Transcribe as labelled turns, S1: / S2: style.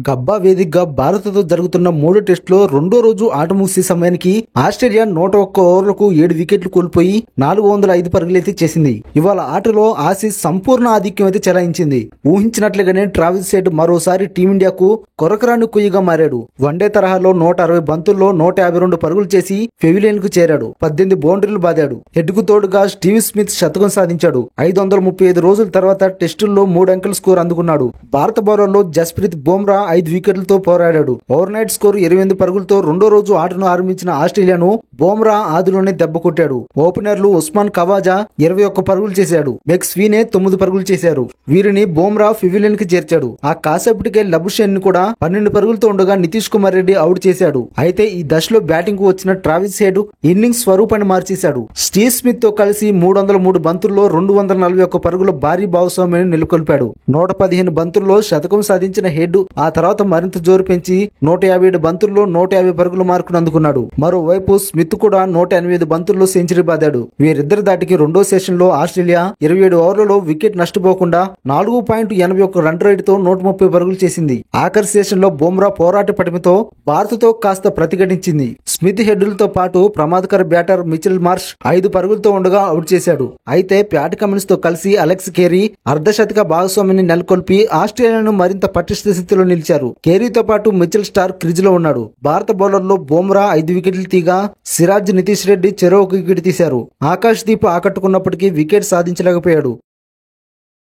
S1: గబ్బా వేదికగా భారత్తో జరుగుతున్న మూడో టెస్టులో రెండో రోజు ఆట ముగిసే సమయానికి ఆస్ట్రేలియా 101 ఓవర్లకు 7 వికెట్లు కోల్పోయి 405 పరుగులైతే చేసింది. ఇవాళ ఆటలో ఆసీస్ సంపూర్ణ ఆధిక్యం అయితే చెలాయించింది. ఊహించినట్లుగానే ట్రావిస్ హెడ్ మరోసారి టీమిండియాకు కొరకరాని కుయ్యగా మారాడు. వన్డే తరహాలో 160 బంతుల్లో 152 పరుగులు చేసి పెవిలియన్ కు చేరాడు. 18 బౌండరీలు బాదాడు. హెడ్ కు తోడుగా స్టీవ్ స్మిత్ శతకం సాధించాడు. 535 రోజుల తర్వాత టెస్టుల్లో 3 అంకెల స్కోర్ అందుకున్నాడు. భారత బౌలర్లో జస్ప్రీత్ బుమ్రా 5 వికెట్లతో పోరాడాడు. ఓవర్ నైట్ స్కోర్ 28 పరుగులతో రెండో రోజు ఆటను ఆరంభించిన ఆస్ట్రేలియాను బుమ్రా ఆదిలోనే దెబ్బ కొట్టాడు. ఓపెనర్లు ఉస్మాన్ ఖవాజా 21 పరుగులు చేశాడు. మెక్స్ వీనే 9 పరుగులు చేశారు. వీరిని బుమ్రా పెవిలియన్ కి చేర్చాడు. ఆ కాసేపటికే లబుషేన్ ని కూడా 12 పరుగులతో ఉండగా నితీష్ కుమార్ రెడ్డి అవుట్ చేశాడు. అయితే ఈ దశలో బ్యాటింగ్ కు వచ్చిన ట్రావిస్ హెడ్ ఇన్నింగ్స్ స్వరూపాన్ని మార్చేశాడు. స్టీవ్ స్మిత్ తో కలిసి 303 బంతుల్లో 241 పరుగుల భారీ భాగస్వామ్యాన్ని నెలకొల్పాడు. 115 బంతుల్లో శతకం సాధించిన హెడ్ ఆ తర్వాత మరింత జోరు పెంచి 157 బంతుల్లో 150 పరుగుల మార్కును అందుకున్నాడు. మరోవైపు స్మిత్ కూడా 185 బంతుల్లో సెంచరీ బాదాడు. వీరిద్దరి దాటికి రెండో సెషన్ లో ఆస్ట్రేలియా 27 ఓవర్లలో వికెట్ నష్టపోకుండా 4.81 రన్ రేట్ తో 130 పరుగులు చేసింది. ఆఖరి సెషన్ లో బుమ్రా పోరాట పటిమతో భారత్ తో కాస్త ప్రతిఘటించింది. స్మిత్ హెడ్లతో పాటు ప్రమాదకర బ్యాటర్ మిచెల్ మార్ష్ 5 పరుగులతో ఉండగా అవుట్ చేశాడు. అయితే ప్యాట్ కమిన్స్ తో కలిసి అలెక్స్ కేరీ అర్ధశతక భాగస్వామిని నెలకొల్పి ఆస్ట్రేలియాను మరింత పటిష్ట స్థితిలో నిలిచారు. కేరీతో పాటు మిచెల్ స్టార్ క్రీజ్ లో ఉన్నాడు. భారత బౌలర్లో బుమ్రా 5 వికెట్లు తీగా సిరాజ్, నితీష్ రెడ్డి చెరో 1 వికెట్ తీశారు. ఆకాష్ దీప్ ఆకట్టుకున్నప్పటికీ వికెట్ సాధించలేకపోయాడు.